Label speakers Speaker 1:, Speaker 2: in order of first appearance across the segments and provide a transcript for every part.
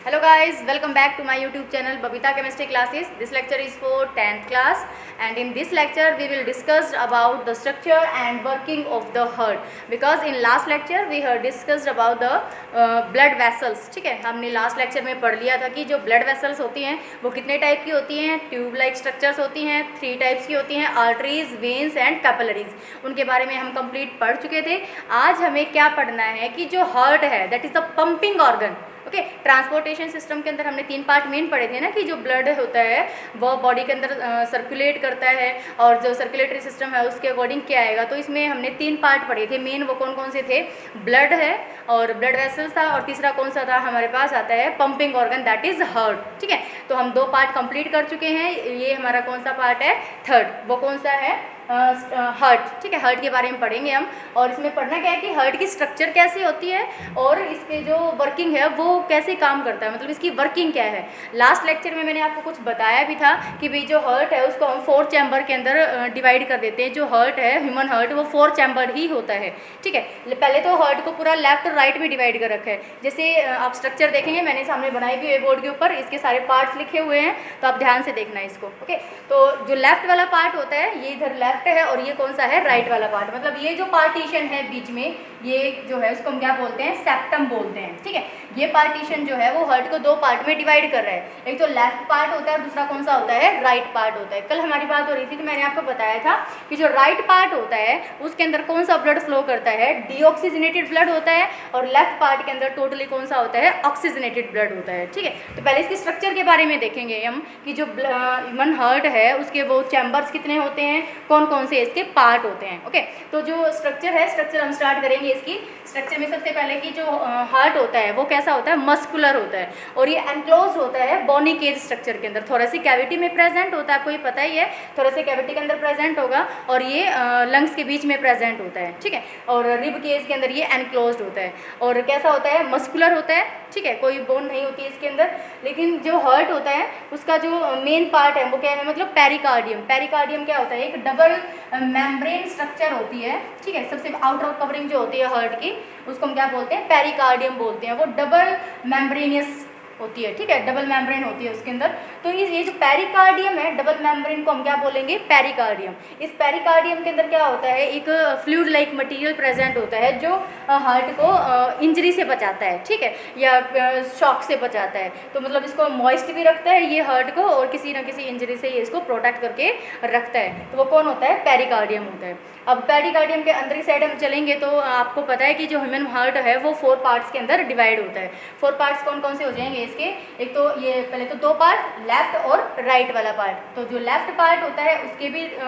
Speaker 1: Hello guys, welcome back to my YouTube channel Babita Chemistry Classes. This lecture is for 10th class and in this lecture we will discuss about the structure and working of the heart, because in last lecture we have discussed about the blood vessels. ठीक है, हमने last lecture में पढ़ लिया था कि जो blood vessels होती हैं वो कितने टाइप की होती हैं, ट्यूब लाइक स्ट्रक्चर्स होती हैं, 3 टाइप्स की होती हैं, आर्टरीज, वेन्स एंड कैपिलरीज। उनके बारे में हम कंप्लीट पढ़ चुके थे। आज हमें क्या पढ़ना है कि जो हार्ट है that is the pumping organ. Okay, transportation system के अंदर हमने 3 पार्ट मेन पढ़े थे ना, कि जो ब्लड होता है वो बॉडी के अंदर सर्कुलेट करता है और जो सर्कुलेटरी सिस्टम है उसके अकॉर्डिंग क्या आएगा। तो इसमें हमने 3 पार्ट पढ़े थे मेन। वो कौन कौन से थे? ब्लड है और ब्लड वेसल्स था, और तीसरा कौन सा था हमारे पास आता है pumping organ that is heart. ठीक है, तो हम 2 पार्ट कंप्लीट कर चुके हैं। ये हमारा कौन सा पार्ट है? थर्ड। वो कौन सा है? हार्ट। ठीक है, हार्ट के बारे में पढ़ेंगे हम। और इसमें पढ़ना क्या है कि हार्ट की स्ट्रक्चर कैसी होती है और इसके जो वर्किंग है वो कैसे काम करता है, मतलब इसकी वर्किंग क्या है। लास्ट लेक्चर में मैंने आपको कुछ बताया भी था कि भाई जो हार्ट है उसको हम 4 चैम्बर के अंदर डिवाइड कर देते हैं। जो हार्ट है, ह्यूमन हार्ट, वो 4 चैम्बर ही होता है। ठीक है, पहले तो हार्ट को पूरा लेफ्ट और राइट में डिवाइड कर रखा है। जैसे आप स्ट्रक्चर देखेंगे, मैंने सामने बनाई भी है बोर्ड के ऊपर, इसके सारे पार्ट्स लिखे हुए हैं, तो आप ध्यान से देखना इसको। ओके, तो जो लेफ्ट वाला पार्ट होता है ये इधर लेफ्ट है और ये कौन सा है? राइट वाला पार्ट। मतलब ये जो पार्टीशन है बीच में, ये जो है उसको हम क्या बोलते हैं? सेप्टम बोलते हैं। ठीक है, ये पार्टीशन जो है वो हार्ट को 2 पार्ट में डिवाइड कर रहा है। एक तो लेफ्ट पार्ट होता है, दूसरा कौन सा होता है? राइट पार्ट होता है। कल हमारी बात हो रही थी तो मैंने आपको बताया था कि जो राइट पार्ट होता है उसके अंदर कौन सा ब्लड फ्लो करता है? डीऑक्सीजनेटेड ब्लड होता है। और लेफ्ट पार्ट के अंदर टोटली कौन सा होता है? ऑक्सीजनेटेड ब्लड होता है। ठीक है, तो पहले इसके स्ट्रक्चर के बारे में देखेंगे हम कि जो ह्यूमन हार्ट है उसके वो चैम्बर्स कितने होते हैं, कौन कौन से इसके पार्ट होते हैं। ओके, तो जो स्ट्रक्चर है, स्ट्रक्चर हम स्टार्ट करेंगे इसकी। स्ट्रक्चर में सबसे पहले कि जो हार्ट होता है वो कैसा होता है? मस्कुलर होता है और ये एनक्लोज होता है बोनी केज स्ट्रक्चर के अंदर। थोरेसिक कैविटी में प्रेजेंट होता है, आपको ये पता ही है, थोरेसिक कैविटी के अंदर प्रेजेंट होगा और ये लंग्स के बीच में प्रेजेंट होता है। ठीक है, और रिब केज के अंदर ये एनक्लोज होता है और कैसा होता है? मस्कुलर होता है। ठीक है, कोई बोन नहीं होती है इसके अंदर। लेकिन जो हार्ट होता है उसका जो मेन पार्ट है वो क्या है? मतलब पेरिकार्डियम। पेरिकार्डियम क्या होता है? एक डबल मेम्ब्रेन स्ट्रक्चर होती है। ठीक है, सबसे आउटर कवरिंग जो होती है हार्ट की उसको हम क्या बोलते हैं? पेरिकार्डियम बोलते हैं। वो डबल मेम्ब्रेनियस होती है। ठीक है, डबल मेम्ब्रेन होती है उसके अंदर। तो ये जो पेरिकार्डियम है, डबल मेम्ब्रेन को हम क्या बोलेंगे? पेरिकार्डियम। इस पेरिकार्डियम के अंदर क्या होता है? एक फ्लूइड लाइक मटेरियल प्रेजेंट होता है जो हार्ट को इंजरी से बचाता है। ठीक है, या शॉक से बचाता है। तो मतलब इसको मॉइस्ट भी रखता है ये हार्ट को, और किसी ना किसी इंजरी से ये इसको प्रोटेक्ट करके रखता है। तो वो कौन होता है? पेरिकार्डियम होता है। अब पेरिकार्डियम के अंदर की साइड हम चलेंगे तो आपको पता है कि जो ह्यूमन हार्ट है वो 4 पार्ट्स के अंदर डिवाइड होता है। 4 पार्ट्स कौन कौन से हो जाएंगे इसके? एक तो ये पहले तो 2 पार्ट, लेफ्ट और राइट वाला पार्ट। तो जो लेफ्ट पार्ट होता है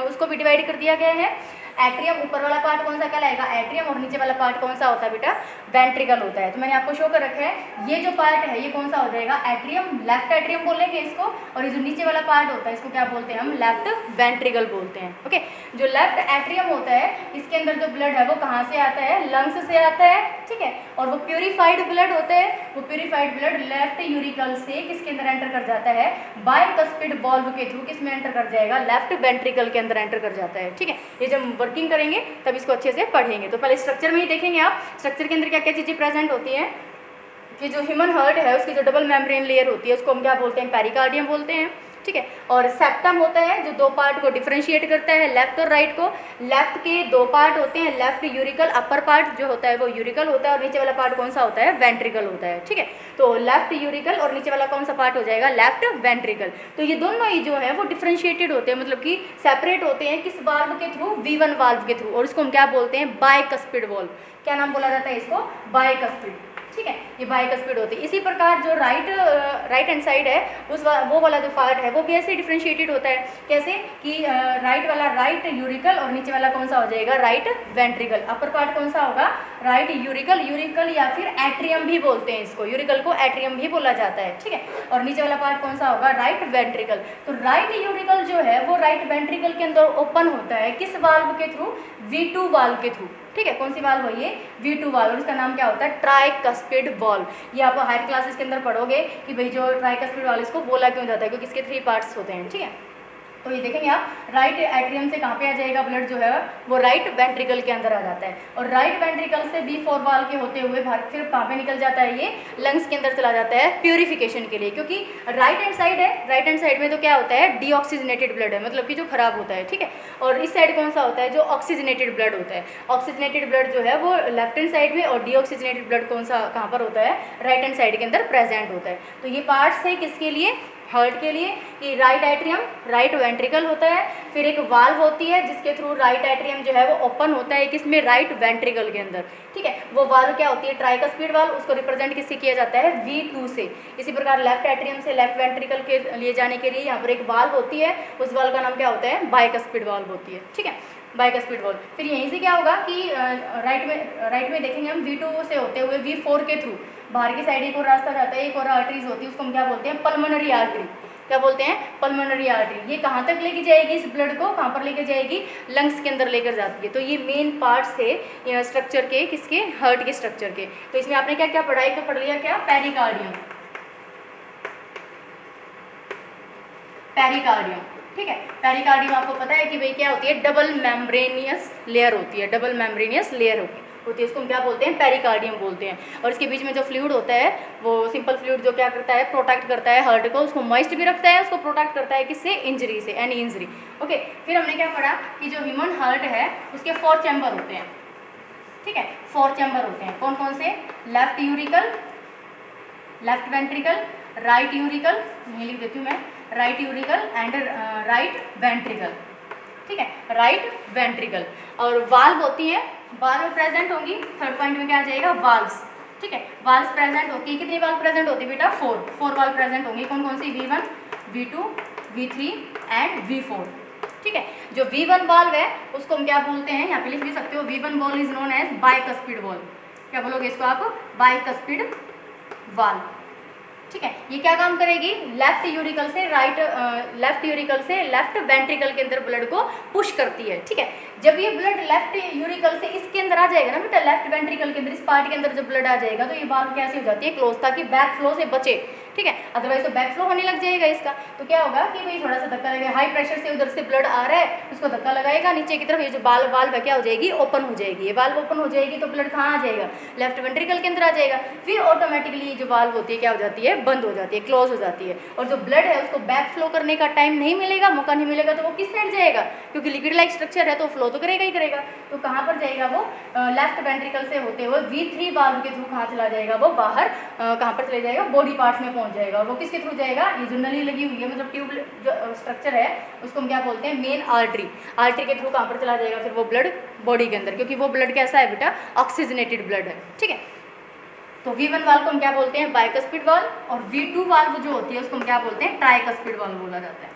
Speaker 1: उसको भी डिवाइड कर दिया गया है। एट्रियम, ऊपर वाला पार्ट कौन सा कहलाएगा? एट्रियम। और नीचे वाला पार्ट कौन सा होता है बेटा? वेंट्रिकल होता है। तो मैंने आपको शो कर रखा है, ये जो पार्ट है ये कौन सा हो जाएगा? एट्रियम, लेफ्ट एट्रियम बोलेंगे इसको। और ये जो नीचे वाला पार्ट होता है इसको क्या बोलते हैं? हम लेफ्ट वेंट्रिकल बोलते हैं। ओके, जो लेफ्ट एट्रियम होता है इसके अंदर जो ब्लड है वो कहाँ से आता है? लंग्स से आता है। ठीक है, और वो प्यूरिफाइड ब्लड होता है। वो प्यूरिफाइड ब्लड लेफ्ट यूरिकल से किसके अंदर एंटर कर जाता है? बाइकस्पिड वाल्व के थ्रू किस में एंटर कर जाएगा? लेफ्ट वेंट्रिकल के अंदर एंटर कर जाता है। ठीक है, ये जब वर्किंग करेंगे तब इसको अच्छे से पढ़ेंगे। तो पहले स्ट्रक्चर में ही देखेंगे आप, स्ट्रक्चर के अंदर क्या क्या चीज़ें प्रेजेंट होती हैं। कि जो ह्यूमन हार्ट है उसकी जो डबल मेम्ब्रेन लेयर होती है उसको हम क्या बोलते हैं? पेरिकार्डियम बोलते हैं। ठीक है, और सेप्टम होता है जो 2 पार्ट को डिफरेंशिएट करता है, लेफ्ट और राइट को। लेफ्ट के 2 पार्ट होते हैं, लेफ्ट यूरिकल, अपर पार्ट जो होता है वो यूरिकल होता है और नीचे वाला पार्ट कौन सा होता है? वेंट्रिकल होता है। ठीक है, तो लेफ्ट यूरिकल और नीचे वाला कौन सा पार्ट हो जाएगा? Left ventricle. तो ये दोनों ही जो है वो डिफरेंशिएटेड होते हैं, मतलब कि सेपरेट होते हैं किस वाल्व के थ्रू? V1 वाल्व के थ्रू। और इसको हम क्या बोलते हैं? Bicuspid valve. क्या नाम बोला जाता है इसको? बाइकस्पिड। ठीक है, ये बाइकस्पिड होती है। इसी प्रकार जो राइट हैंड साइड है वो वाला जो पार्ट है वो भी ऐसे डिफरेंशिएटेड होता है। कैसे कि राइट वाला राइट यूरिकल और नीचे वाला कौन सा हो जाएगा? Right ventricle. अपर पार्ट कौन सा होगा? राइट यूरिकल या फिर एट्रियम भी बोलते हैं इसको, यूरिकल को एट्रियम भी बोला जाता है। ठीक है, और नीचे वाला पार्ट कौन सा होगा? Right ventricle. तो राइट यूरिकल जो है वो राइट वेंट्रिकल के अंदर ओपन होता है किस वाल्व के थ्रू? V2 वाल्व के थ्रू। ठीक है, कौन सी वाल्व है ये? V2 valve. और इसका नाम क्या होता है? Tricuspid valve. ये आप हायर क्लासेस के अंदर पढ़ोगे कि भाई जो ट्राइकस्पिड वाल्व इसको बोला क्यों जाता है, क्योंकि इसके 3 पार्ट्स होते हैं। ठीक है, तो ये देखेंगे आप, राइट एट्रियम से कहाँ पे आ जाएगा ब्लड जो है वो राइट वेंट्रिकल के अंदर आ जाता है, और राइट वेंट्रिकल से B4 वाल के होते हुए फिर कहाँ पे निकल जाता है, ये लंग्स के अंदर चला जाता है प्यूरिफिकेशन के लिए, क्योंकि राइट हैंड साइड है, राइट हैंड साइड में तो क्या होता है, डीऑक्सीजनेटेड ब्लड है, मतलब कि जो खराब होता है, ठीक है। और इस साइड कौन सा होता है, जो ऑक्सीजनेटेड ब्लड होता है। ऑक्सीजनेटेड ब्लड जो है वो लेफ्ट हैंड साइड में, और डीऑक्सीजनेटेड ब्लड कौन सा कहाँ पर होता है, राइट हैंड साइड के अंदर प्रेजेंट होता है। तो ये पार्ट्स है किसके लिए, हार्ट के लिए, कि राइट एट्रियम, राइट वेंट्रिकल होता है, फिर एक वाल्व होती है जिसके थ्रू राइट एट्रियम जो है वो ओपन होता है किसमें, राइट वेंट्रिकल के अंदर, ठीक है। वो वाल्व क्या होती है, ट्राइकस्पिड वाल्व, उसको रिप्रेजेंट किससे किया जाता है, V2 से। इसी प्रकार लेफ्ट एट्रियम से लेफ्ट वेंट्रिकल के लिए जाने के लिए यहाँ पर एक वाल्व होती है, उस वाल्व का नाम क्या होता है, बाइकस्पिड वाल्व होती है, ठीक है, बाइकस्पिड वाल्व। फिर यहीं से क्या होगा कि राइट में देखेंगे हम V2 से होते हुए V4 के थ्रू बाहर की साइड एक और रास्ता जाता है, एक और आर्टरीज होती है, उसको हम क्या बोलते हैं, पल्मोनरी आर्टरी। क्या बोलते हैं, पल्मोनरी आर्टरी। ये कहाँ तक लेके जाएगी इस ब्लड को, कहाँ पर लेकर जाएगी, लंग्स के अंदर लेकर जाती है। तो ये मेन पार्ट्स थे स्ट्रक्चर के, किसके, हार्ट के स्ट्रक्चर के। तो इसमें आपने क्या क्या पढ़ाई, तो पढ़ लिया क्या, पेरिकार्डियम, पेरिकार्डियम, ठीक है। पेरिकार्डियम आपको पता है कि भाई क्या होती है, डबल मेम्ब्रेनियस लेयर होती है, डबल मेम्ब्रेनियस लेयर होती है, उसको हम क्या बोलते हैं, पेरिकार्डियम बोलते हैं। और इसके बीच में जो फ्लूइड होता है वो सिंपल फ्लूइड जो क्या करता है, प्रोटेक्ट करता है हार्ट को, उसको मॉइस्ट भी रखता है, उसको प्रोटेक्ट करता है किससे, इंजरी से, एनी इंजरी। ओके, फिर हमने क्या पढ़ा कि जो ह्यूमन हार्ट है उसके 4 चैम्बर होते हैं, ठीक है, 4 चैम्बर होते हैं। कौन कौन से, left uracil, left ventricle, right uracil, यही लिख देती हूँ मैं, right uracil and right ventricle, ठीक है, राइट वेंट्रिकल। और वाल्व होती है, वाल्व प्रेजेंट होंगी, थर्ड पॉइंट में क्या आ जाएगा, वाल्व्स, ठीक है, वाल्व्स प्रेजेंट होती है। कितनी वाल्व प्रेजेंट होती है बेटा, 4 वाल्व प्रेजेंट होंगी। कौन कौन सी, V1, V2, V3 and V4, ठीक है। जो V1 वाल्व है उसको हम क्या बोलते हैं, यहाँ पे लिख भी सकते हो, V1 valve is known as bicuspid valve. क्या बोलोगे इसको आप, बाइकस्पिड वाल्व, ठीक है। ये क्या काम करेगी, लेफ्ट यूरिकल से लेफ्ट वेंट्रिकल के अंदर ब्लड को पुश करती है, ठीक है। जब ये ब्लड लेफ्ट यूरिकल से इसके अंदर आ जाएगा ना बेटा, लेफ्ट वेंट्रिकल के अंदर, इस पार्ट के अंदर जब ब्लड आ जाएगा तो ये वाल्व कैसे हो जाती है, क्लोज, ताकि बैक फ्लो से बचे, ठीक है। अदरवाइज तो बैक फ्लो होने लग जाएगा इसका, तो क्या होगा कि भाई थोड़ा सा धक्का लगेगा, हाई प्रेशर से उधर से ब्लड आ रहा है, उसको धक्का लगाएगा नीचे की तरफ, ये जो वाल्व है क्या हो जाएगी, ओपन हो जाएगी। ये वाल्व ओपन हो जाएगी तो ब्लड कहाँ आ जाएगा, लेफ्ट वेंट्रिकल के अंदर आ जाएगा। फिर ऑटोमेटिकली जो वाल्व होती है क्या हो जाती है, बंद हो जाती है, क्लोज हो जाती है। और जो ब्लड है उसको बैक फ्लो करने का टाइम नहीं मिलेगा, मौका नहीं मिलेगा, तो वो किस साइड जाएगा, क्योंकि लिक्विड लाइक स्ट्रक्चर है तो फ्लो तो करेगा ही करेगा। तो कहाँ पर जाएगा वो, लेफ्ट वेंट्रिकल से होते हुए V3 वाल्व के थ्रू कहाँ चला जाएगा, वो बाहर कहाँ पर चले जाएगा, बॉडी पार्ट्स में पहुँच जाएगा। और वो किसके थ्रू जाएगा, ये जो नली लगी हुई है, मतलब ट्यूब जो स्ट्रक्चर है उसको हम क्या बोलते हैं, मेन आर्टरी। आर्टरी के थ्रू कहाँ पर चला जाएगा फिर वो ब्लड, बॉडी के अंदर, क्योंकि वो ब्लड कैसा है बेटा, ऑक्सीजनेटेड ब्लड है, ठीक है। तो V1 वाल्व को हम क्या बोलते हैं, बाइकस्पिड वाल्व, और V2 वाल्व जो होती है उसको हम क्या बोलते हैं, ट्राइकस्पिड वाल्व बोला जाता है,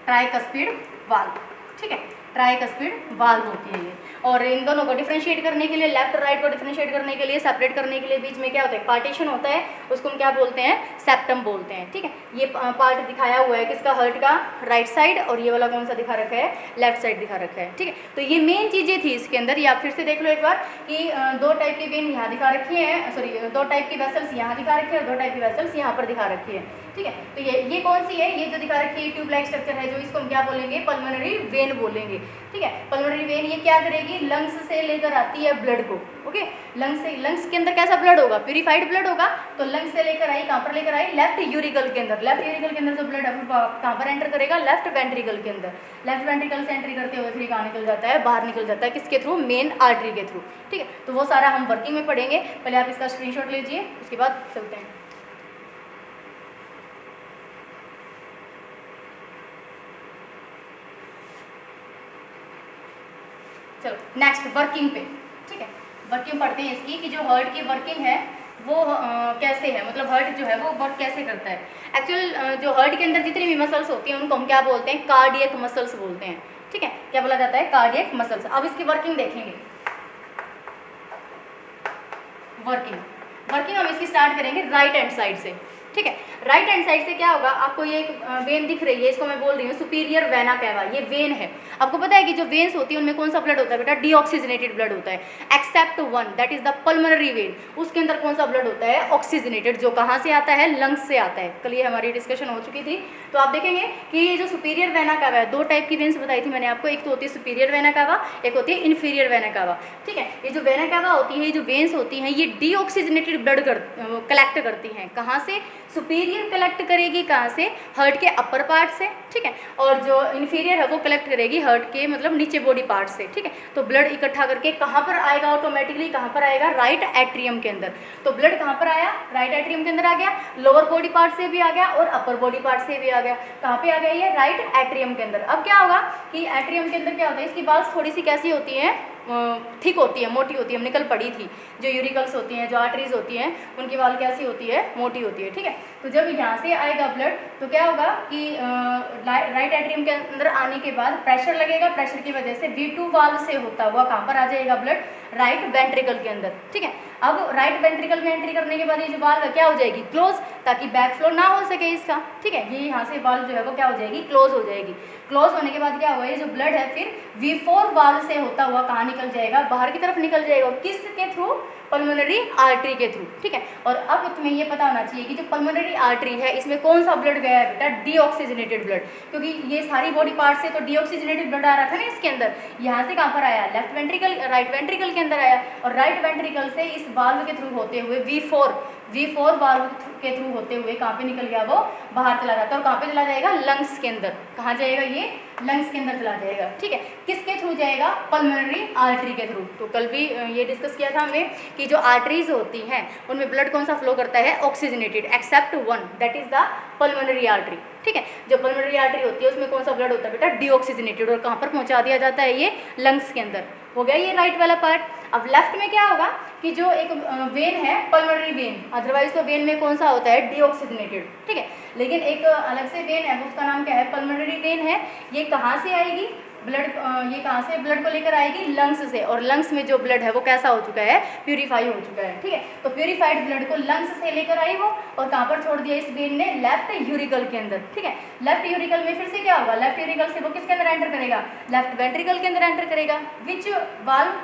Speaker 1: ट्राइकस्पिड वाल्व, ठीक है, ट्राइकस्पिड वाल्व होती है ये। और इन दोनों को डिफरेंशिएट करने के लिए, लेफ्ट राइट को डिफरेंशिएट करने के लिए, सेपरेट करने के लिए बीच में क्या होता है, पार्टीशन होता है, उसको हम क्या बोलते हैं, सेप्टम बोलते हैं, ठीक है। ये पार्ट दिखाया हुआ है किसका, हार्ट का, राइट साइड, और ये वाला कौन सा दिखा रखा है, लेफ्ट साइड दिखा रखा है, ठीक है। तो ये मेन चीज़ें थी इसके अंदर। ये आप फिर से देख लो एक बार कि 2 टाइप की वेन यहाँ दिखा रखी है, सॉरी 2 टाइप की वेसल्स यहाँ दिखा रखी है, और 2 टाइप की वेसल्स यहाँ पर दिखा रखी है, ठीक है। तो ये कौन सी है, ये जो दिखा रखी है ट्यूब लाइक स्ट्रक्चर है, जो इसको हम क्या बोलेंगे, पल्मोनरी वेन बोलेंगे, ठीक है। पल्मोनरी वेन ये क्या करेगी, लंग्स से लेकर आती है ब्लड को, ओके। लंग्स के अंदर कैसा ब्लड होगा, प्यूरिफाइड ब्लड होगा। तो लंग्स से लेकर आई, कहाँ पर लेकर आई, लेफ्ट यूरिकल के अंदर। लेफ्ट यूरिकल के अंदर जो ब्लड है कहाँ पर एंटर करेगा, लेफ्ट वेंट्रिकल के अंदर। लेफ्ट वेंट्रिकल से एंट्री करते हुए फिर कहाँ निकल जाता है, बाहर निकल जाता है, किसके थ्रू, मेन आर्टरी के थ्रू, ठीक है। तो वो सारा हम वर्किंग में पढ़ेंगे, पहले आप इसका स्क्रीनशॉट लीजिए, उसके बाद चलते हैं। चलो नेक्स्ट वर्किंग पे, ठीक है, वर्किंग पढ़ते हैं इसकी कि जो हार्ट की वर्किंग है वो कैसे है, मतलब हार्ट जो है वो वर्क कैसे करता है। एक्चुअल जो हार्ट के अंदर जितनी भी मसल्स होती हैं उनको हम क्या बोलते हैं, कार्डियक मसल्स बोलते हैं, ठीक है। क्या बोला जाता है, कार्डियक मसल्स। अब इसकी वर्किंग देखेंगे, वर्किंग हम इसकी स्टार्ट करेंगे राइट हैंड साइड से, ठीक है। राइट हैंड साइड से क्या होगा, आपको ये एक वेन दिख रही है, इसको मैं बोल रही हूँ सुपीरियर वेना कैवा, ये वेन है। आपको पता है कि जो वेन्स होती है उनमें कौन सा ब्लड होता है बेटा, डीऑक्सीजनेटेड ब्लड होता है, except one that is the pulmonary vein, उसके अंदर कौन सा ब्लड होता है, ऑक्सीजनेटेड, जो कहाँ से आता है, लंग्स से आता है। कल ये हमारी डिस्कशन हो चुकी थी। तो आप देखेंगे कि ये जो सुपीरियर वेना कैवा है, दो टाइप की वेन्स बताई थी मैंने आपको, एक तो होती है सुपीरियर वेना कैवा, एक होती है इन्फीरियर वेना कैवा। ठीक है, ये जो वेना कैवा होती है, ये जो वेन्स होती हैं, ये डीऑक्सीजनेटेड ब्लड कलेक्ट करती हैं। कहाँ से, सुपीरियर कलेक्ट करेगी कहाँ से, हार्ट के अपर पार्ट से। ठीक है, और जो इन्फीरियर है वो कलेक्ट करेगी हार्ट के मतलब नीचे बॉडी पार्ट से। ठीक है, तो ब्लड इकट्ठा करके कहाँ पर आएगा, ऑटोमेटिकली कहाँ पर आएगा, राइट एट्रियम के अंदर। तो ब्लड कहाँ पर आया, राइट एट्रियम के अंदर आ गया, लोअर बॉडी पार्ट से भी आ गया और अपर बॉडी पार्ट से भी आ गया। कहाँ पे आ गया ये, राइट एट्रियम के अंदर। अब क्या होगा कि एट्रियम के अंदर क्या होता है, इसकी बाल्स थोड़ी सी कैसी होती है, थिक होती है, मोटी होती है, हमने कल पढ़ी थी। जो यूरिकल्स होती हैं, जो आर्टरीज होती हैं, उनकी वाल कैसी होती है, मोटी होती है। ठीक है, तो जब यहाँ से आएगा ब्लड तो क्या होगा कि राइट एट्रियम के अंदर आने के बाद प्रेशर लगेगा, प्रेशर की वजह से V2 वाल्व से होता हुआ कहाँ पर आ जाएगा ब्लड, राइट वेंट्रिकल के अंदर। ठीक है, अब राइट वेंट्रिकल में एंट्री करने के बाद ये जो वाल्व क्या हो जाएगी, क्लोज, ताकि बैक फ्लो ना हो सके इसका। ठीक है, ये यहाँ से वाल्व जो है वो क्या हो जाएगी, क्लोज हो जाएगी। क्लोज होने के बाद क्या होगा, ये जो ब्लड है फिर V4 वाल्व से होता हुआ कहाँ निकल जाएगा, बाहर की तरफ निकल जाएगा। किसके थ्रू, पल्मोनरी आर्टरी के थ्रू। ठीक है, और अब तुम्हें ये पता होना चाहिए कि जो पल्मोनरी आर्टरी है इसमें कौन सा ब्लड गया है बेटा, डीऑक्सीजनेटेड ब्लड, क्योंकि ये सारी बॉडी पार्ट से तो डीऑक्सीजनेटेड ब्लड आ रहा था ना इसके अंदर। यहाँ से कहाँ पर आया, लेफ्ट वेंट्रिकल, राइट वेंट्रिकल के अंदर आया, और राइट वेंट्रिकल से इस वाल्व के थ्रू होते हुए V4 वाल्व के थ्रू होते हुए कहाँ पे निकल गया, वो बाहर चला जाता है। और कहाँ पे चला जाएगा, लंग्स के अंदर। कहाँ जाएगा ये, लंग्स के अंदर चला जाएगा। ठीक है, किसके थ्रू जाएगा, पल्मोनरी आर्टरी के थ्रू। तो कल भी ये डिस्कस किया था हमने कि जो आर्टरीज होती हैं उनमें ब्लड कौन सा फ्लो करता है, oxygenated, except one that is the pulmonary artery. ठीक है, जो पल्मोनरी आर्टरी होती है उसमें कौन सा ब्लड होता है बेटा, डीऑक्सीजनेटेड, और कहाँ पर पहुँचा दिया जाता है, ये लंग्स के अंदर। हो गया ये राइट वाला पार्ट। अब लेफ्ट में क्या होगा कि जो एक वेन है, पल्मोनरी वेन, अदरवाइज तो वेन में कौन सा होता है, डीऑक्सीजनेटेड। ठीक है, लेकिन एक अलग से वेन है, उसका नाम क्या है, पल्मोनरी वेन है। ये कहाँ से आएगी ब्लड, ये कहाँ से ब्लड को लेकर आएगी, लंग्स से। और लंग्स में जो ब्लड है वो कैसा हो चुका है, प्यूरीफाई हो चुका है। ठीक है, तो प्यूरीफाइड ब्लड को लंग्स से लेकर आई वो, और कहाँ पर छोड़ दिया इस वेन ने, लेफ्ट यूरिकल के अंदर। ठीक है, लेफ्ट यूरिकल में फिर से क्या होगा, लेफ्ट यूरिकल से वो किसके अंदर एंटर करेगा, लेफ्ट वेंट्रिकल के अंदर एंटर करेगा, which valve,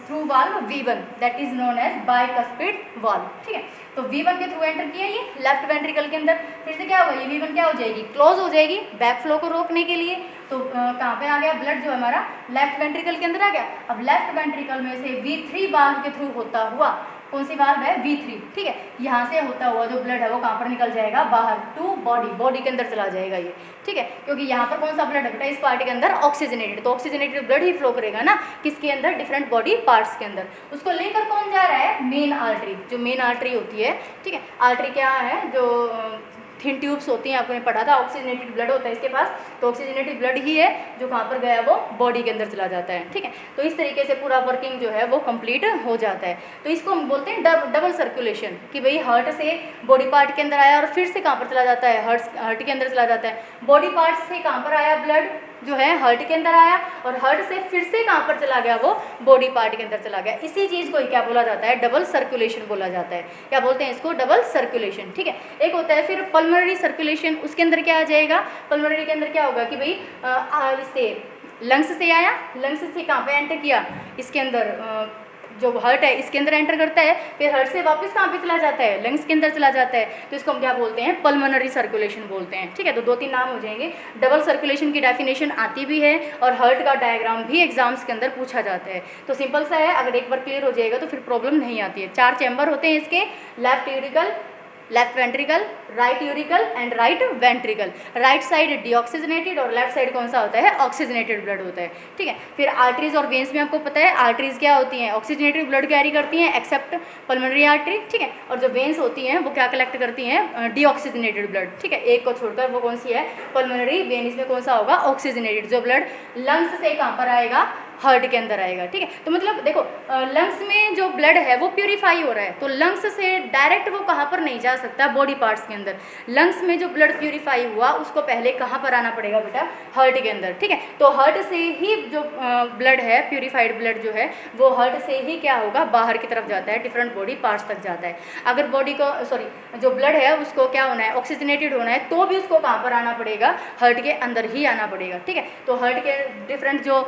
Speaker 1: through valve V1 that is known as bicuspid valve. ठीक है, तो V1 के थ्रू एंटर किया ये लेफ्ट वेंट्रिकल के अंदर। फिर से क्या होगा, ये V1 क्या हो जाएगी, क्लोज हो जाएगी बैक फ्लो को रोकने के लिए। तो कहाँ पे आ गया ब्लड, जो हमारा लेफ्ट वेंट्रिकल के अंदर आ गया। अब लेफ्ट वेंट्रिकल में से V3 वाल्व के थ्रू होता हुआ, कौन सी वाल्व है, V3। ठीक है, यहाँ से होता हुआ जो ब्लड है वो कहाँ पर निकल जाएगा, बाहर, टू बॉडी के अंदर चला जाएगा ये। ठीक है, क्योंकि यहाँ पर कौन सा ब्लड है बेटा, इस पार्ट के अंदर ऑक्सीजनेटेड, तो ऑक्सीजनेटेड ब्लड ही फ्लो करेगा ना, किसके अंदर, डिफरेंट बॉडी पार्ट्स के अंदर। उसको लेकर कौन जा रहा है, मेन आर्टरी, जो मेन आर्टरी होती है। ठीक है, आर्टरी क्या है, जो थिन ट्यूब्स होती हैं, आपने पढ़ा था, ऑक्सीजनेटेड ब्लड होता है इसके पास, तो ऑक्सीजनेटेड ब्लड ही है जो कहाँ पर गया, वो बॉडी के अंदर चला जाता है। ठीक है, तो इस तरीके से पूरा वर्किंग जो है वो कंप्लीट हो जाता है। तो इसको हम बोलते हैं डबल सर्कुलेशन, कि भाई हार्ट से बॉडी पार्ट के अंदर आया और फिर से कहाँ पर चला जाता है, हार्ट के अंदर चला जाता है। बॉडी पार्ट से कहाँ पर आया ब्लड, जो है हार्ट के अंदर आया, और हार्ट से फिर से कहाँ पर चला गया, वो बॉडी पार्ट के अंदर चला गया। इसी चीज़ को क्या बोला जाता है, डबल सर्कुलेशन बोला जाता है। क्या बोलते हैं इसको, डबल सर्कुलेशन। ठीक है, एक होता है फिर पल्मोनरी सर्कुलेशन, उसके अंदर क्या आ जाएगा, पल्मोनरी के अंदर क्या होगा कि भाई इससे लंग्स से आया, लंग्स से कहाँ पे एंटर किया, इसके अंदर जो हार्ट है इसके अंदर एंटर करता है, फिर हार्ट से वापस कहाँ पे चला जाता है, लंग्स के अंदर चला जाता है, तो इसको हम क्या बोलते हैं, पल्मोनरी सर्कुलेशन बोलते हैं। ठीक है, तो दो तीन नाम हो जाएंगे। डबल सर्कुलेशन की डेफिनेशन आती भी है, और हार्ट का डायग्राम भी एग्जाम्स के अंदर पूछा जाता है। तो सिंपल सा है, अगर एक बार क्लियर हो जाएगा तो फिर प्रॉब्लम नहीं आती है। 4 चैम्बर होते हैं इसके, left uracil, left ventricle, right uracil and right ventricle. Right side deoxygenated और लेफ्ट साइड कौन सा होता है, ऑक्सीजनेटेड ब्लड होता है। ठीक है, फिर आर्टरीज और वेन्स में आपको पता है, आर्टरीज क्या होती हैं, ऑक्सीजनेटेड ब्लड कैरी करती हैं एक्सेप्ट पल्मोनरी आर्टरी। ठीक है, और जो वेन्स होती हैं वो क्या कलेक्ट करती हैं, डीऑक्सीजनेटेड ब्लड। ठीक है, एक को छोड़कर, वो कौन सी है, पल्मोनरी वेन, इसमें कौन सा होगा, ऑक्सीजनेटेड। जो ब्लड लंग्स से कहाँ पर आएगा, हार्ट के अंदर आएगा, ठीक है। तो मतलब देखो लंग्स में जो ब्लड है वो प्यूरिफाई हो रहा है, तो लंग्स से डायरेक्ट वो कहाँ पर नहीं जा सकता, बॉडी पार्ट्स के अंदर। लंग्स में जो ब्लड प्यूरिफाई हुआ उसको पहले कहाँ पर आना पड़ेगा बेटा, हार्ट के अंदर, ठीक है। तो हार्ट से ही जो ब्लड है, प्यूरिफाइड ब्लड जो है वो हार्ट से ही क्या होगा, बाहर की तरफ जाता है, डिफरेंट बॉडी पार्ट्स तक जाता है। अगर बॉडी को जो ब्लड है उसको क्या होना है, ऑक्सीजनेटेड होना है, तो भी उसको कहाँ पर आना पड़ेगा, हार्ट के अंदर ही आना पड़ेगा, ठीक है। तो हार्ट के डिफरेंट जो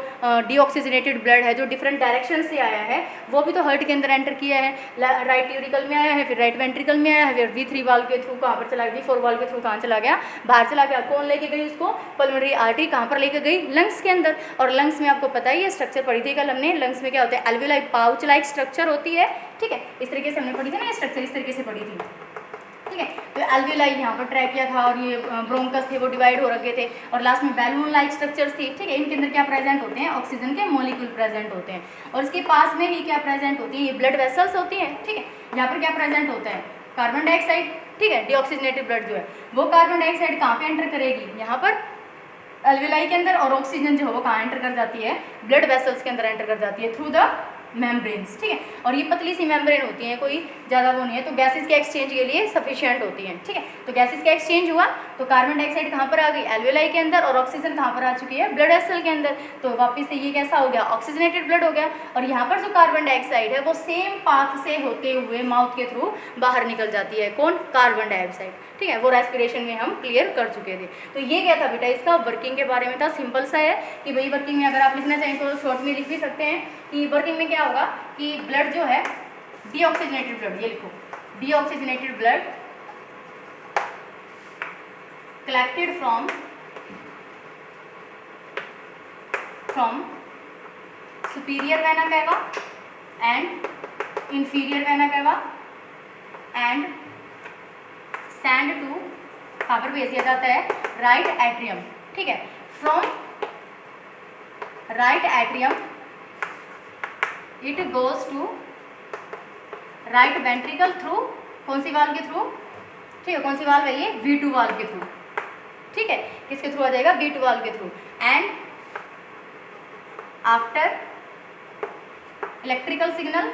Speaker 1: डीऑक्सीजनेटेड ब्लड है जो डिफरेंट डायरेक्शन से आया है वो भी तो हार्ट के अंदर एंटर किया है, राइट यूरिकल में आया है, फिर राइट वेंट्रिकल में आया है, फिर V3 वाल्व के थ्रू कहाँ पर चला गया, V4 वाल्व के थ्रू कहाँ चला गया, बाहर चला गया। कौन लेके गई उसको, पल्मोनरी आर्टरी कहाँ पर लेके गई, लंग्स के अंदर। और लंग्स में आपको पता ही है, स्ट्रक्चर पढ़ी थी कल हमने, लंग्स में क्या होता है, एल्वियोलाई पाउच लाइक स्ट्रक्चर होती है, ठीक है। इस तरीके से हमने पढ़ी थी ना, ये स्ट्रक्चर इस तरीके से पढ़ी थी, ठीक है। तो एल्वियोलाई यहाँ पर ट्रैकिया था और ये ब्रोंकस थे वो डिवाइड हो रखे थे, और लास्ट में बैलून लाइक स्ट्रक्चर्स थी, ठीक है। इनके अंदर क्या प्रेजेंट होते हैं, ऑक्सीजन के मॉलिक्यूल प्रेजेंट होते हैं, और इसके पास में ही क्या प्रेजेंट होती है, ये ब्लड वेसल्स होती हैं, ठीक है। यहाँ पर क्या प्रेजेंट होता है, कार्बन डाइऑक्साइड, ठीक है। डीऑक्सीजनेटेड ब्लड जो है वो कार्बन डाइऑक्साइड कहाँ पे एंटर करेगी, यहाँ पर एल्वियोलाई के अंदर, और ऑक्सीजन जो है वो कहाँ एंटर कर जाती है, ब्लड वेसल्स के अंदर एंटर कर जाती है थ्रू द मेम्ब्रेन्स, ठीक है। और ये पतली सी मेम्ब्रेन होती है, कोई ज़्यादा वो नहीं है, तो गैसेस के एक्सचेंज के लिए सफिशिएंट होती हैं, ठीक है। तो गैसेस का एक्सचेंज हुआ तो कार्बन डाइऑक्साइड कहाँ पर आ गई, एल्वियोलाई के अंदर, और ऑक्सीजन कहाँ पर आ चुकी है, ब्लड वेसल के अंदर। तो वापस से ये कैसा हो गया, ऑक्सीजनेटेड ब्लड हो गया। और यहाँ पर जो कार्बन डाइऑक्साइड है वो सेम पाथ से होते हुए माउथ के थ्रू बाहर निकल जाती है, कौन, कार्बन डाइऑक्साइड, ठीक है। वो रेस्पिरेशन में हम क्लियर कर चुके थे। तो ये क्या था बेटा, इसका वर्किंग के बारे में था, सिंपल सा है कि भाई वर्किंग में अगर आप लिखना चाहें तो शॉर्ट में लिख भी सकते हैं कि वर्किंग में क्या होगा कि ब्लड जो है डीऑक्सीजनेटेड ब्लड, ये लिखो, deoxygenated blood collected from superior vena cava and inferior vena cava and send to कहाँ पर भेज दिया जाता है, राइट एट्रियम, ठीक है। From right atrium it goes to right ventricle through, कौन सी वाल्व के थ्रू, ठीक है, कौन सी वाल्व है ये, V2 वाल्व के थ्रू, ठीक है। किसके थ्रू आ जाएगा, V2 वाल्व के through. And after electrical signal,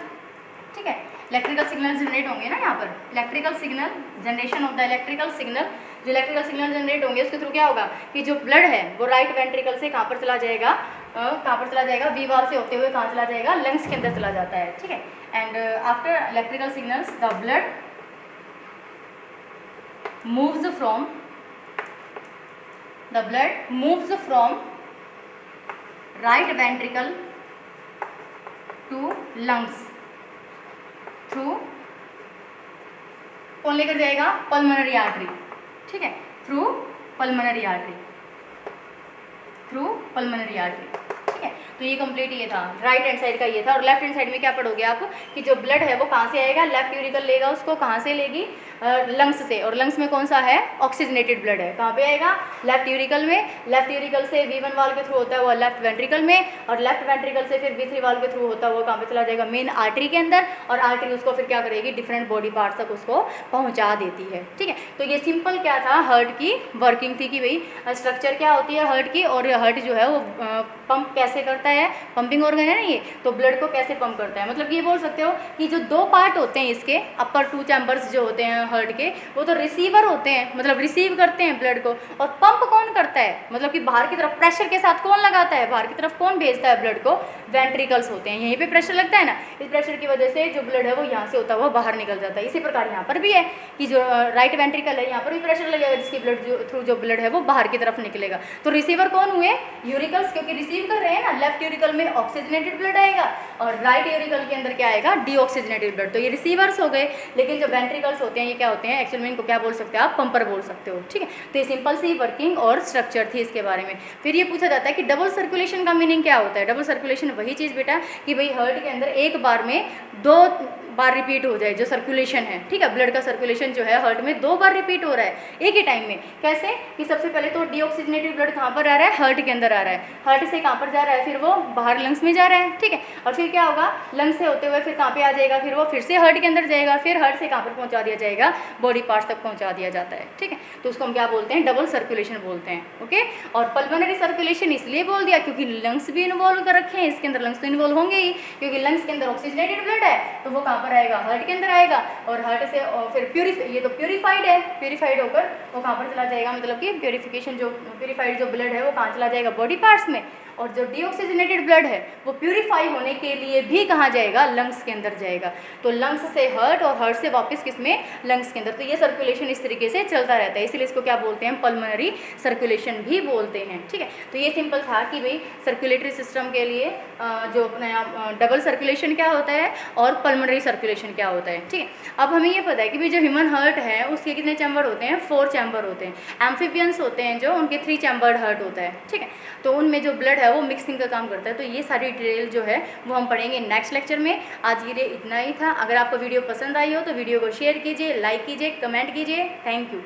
Speaker 1: ठीक है, इलेक्ट्रिकल सिग्नल जनरेट होंगे ना यहाँ पर, electrical signal, generation of the electrical signal, जो इलेक्ट्रिकल सिग्नल जनरेट होंगे उसके थ्रू क्या होगा कि जो ब्लड है वो राइट वेंट्रिकल से कहाँ पर चला जाएगा, कहाँ पर चला जाएगा, V वाल्व से होते हुए कहाँ चला जाएगा, लंग्स के अंदर चला जाता है, ठीक है। And after electrical signals the blood moves from right ventricle to lungs through, कौन लेकर जाएगा, पल्मोनरी आर्टरी, ठीक है, थ्रू पल्मोनरी आर्टरी, ठीक है। तो ये कंप्लीट ये था, राइट हैंड साइड का ये था। और लेफ्ट हैंड साइड में क्या पढ़ोगे आप कि जो ब्लड है वो कहाँ से आएगा, लेफ्ट यूरिकल लेगा उसको, कहाँ से लेगी, लंग्स से। और लंग्स में कौन सा है, ऑक्सीजनेटेड ब्लड है, कहाँ पे आएगा, लेफ्ट यूरिकल में। लेफ्ट यूरिकल से V1 वाल्व के थ्रू होता है वो लेफ्ट वेंट्रिकल में, और लेफ्ट वेंट्रिकल से फिर V3 वाल्व के थ्रू होता है वो कहाँ पे चला जाएगा, मेन आर्टरी के अंदर। और आर्टरी उसको फिर क्या करेगी, डिफरेंट बॉडी पार्ट्स तक उसको पहुँचा देती है, ठीक है। तो ये सिंपल क्या था, हार्ट की वर्किंग थी कि भाई स्ट्रक्चर क्या होती है हार्ट की, और हार्ट जो है वो पंप कैसे करता है, पंपिंग ऑर्गन है ना ये, तो ब्लड को कैसे पंप करता है। मतलब ये बोल सकते हो कि जो दो पार्ट होते हैं इसके, अपर 2 चैम्बर्स जो होते हैं हार्ट के, वो तो रिसीवर होते हैं, मतलब रिसीव करते हैं ब्लड को। और पंप कौन करता है, मतलब कि बाहर की तरफ प्रेशर के साथ कौन लगाता है, बाहर की तरफ कौन भेजता है ब्लड को, वेंट्रिकल्स होते हैं, यहीं पे प्रेशर लगता है ना। इस प्रेशर की वजह से जो ब्लड है वो यहाँ से होता हुआ बाहर निकल जाता है। इसी प्रकार यहाँ पर भी है कि जो राइट वेंट्रिकल है यहाँ पर भी प्रेशर लगेगा, जिसकी ब्लड थ्रू जो ब्लड है वो बाहर की तरफ निकलेगा। तो रिसीवर कौन हुए, यूरिकल्स, क्योंकि रिसीव कर रहे हैं ना। लेफ्ट यूरिकल में ऑक्सीजनेटेड ब्लड आएगा और राइट यूरिकल के अंदर क्या आएगा, डीऑक्सीजनेटेड ब्लड। तो ये रिसीवर्स हो गए। लेकिन जो वेंट्रिकल्स होते हैं ये क्या होते हैं, एक्चुअल में इनको क्या बोल सकते हैं आप, पंपर बोल सकते हो, ठीक है। तो ये सिंपल सी वर्किंग और स्ट्रक्चर थी इसके बारे में। फिर ये पूछा जाता है कि डबल सर्कुलेशन का मीनिंग क्या होता है। डबल सर्कुलेशन वही चीज़ बेटा कि भाई हार्ट के अंदर एक बार में बार रिपीट हो जाए, जो सर्कुलेशन है, ठीक है, ब्लड का सर्कुलेशन जो है हार्ट में 2 बार रिपीट हो रहा है एक ही टाइम में। कैसे कि सबसे पहले तो डीऑक्सीजनेटेड ब्लड कहाँ पर आ रहा है, हार्ट के अंदर आ रहा है, हार्ट से कहाँ पर जा रहा है, फिर वो बाहर लंग्स में जा रहा है, ठीक है, और फिर क्या होगा, लंग्स से होते हुए फिर कहाँ पे आ जाएगा, फिर वो फिर से हार्ट के अंदर जाएगा, फिर हार्ट से कहाँ पर पहुँचा दिया जाएगा, बॉडी पार्ट्स तक पहुँचा दिया जाता है, ठीक है। तो उसको हम क्या बोलते हैं, डबल सर्कुलेशन बोलते हैं, ओके। और पल्मोनरी सर्कुलेशन इसलिए बोल दिया क्योंकि लंग्स भी इन्वॉल्व कर रखे हैं, इसके अंदर लंग्स तो इन्वॉल्व होंगे ही, क्योंकि लंग्स के अंदर ऑक्सीजनेटेड ब्लड है तो वो कहाँ पर आएगा, हार्ट के अंदर आएगा, और हार्ट से और फिर ये तो प्यूरिफाइड है, प्यूरिफाइड होकर वो कहाँ पर चला जाएगा, मतलब कि प्यूरिफाइड जो ब्लड है वो कहाँ चला जाएगा, बॉडी पार्ट्स में। और जो डीऑक्सीजनेटेड ब्लड है वो प्यूरिफाई होने के लिए भी कहाँ जाएगा, लंग्स के अंदर जाएगा। तो लंग्स से हार्ट और हार्ट से वापस किसमें, लंग्स के अंदर। तो ये सर्कुलेशन इस तरीके से चलता रहता है, इसलिए इसको क्या बोलते हैं, पल्मोनरी सर्कुलेशन भी बोलते हैं, ठीक है। तो ये सिंपल था कि भाई सर्कुलेटरी सिस्टम के लिए जो अपना डबल सर्कुलेशन क्या होता है और पल्मोनरी सर्कुलेशन क्या होता है, ठीक है। अब हमें ये पता है कि भाई जो ह्यूमन हार्ट है उसके कितने चैम्बर होते हैं, 4 चैम्बर होते हैं। एम्फीबियंस होते हैं जो, उनके 3 चैम्बर्ड हार्ट होता है, ठीक है। तो उनमें जो ब्लड है वो मिक्सिंग का काम करता है। तो ये सारी डिटेल जो है वो हम पढ़ेंगे नेक्स्ट लेक्चर में। आज के लिए इतना ही था। अगर आपको वीडियो पसंद आई हो तो वीडियो को शेयर कीजिए, लाइक कीजिए, कमेंट कीजिए। Thank you.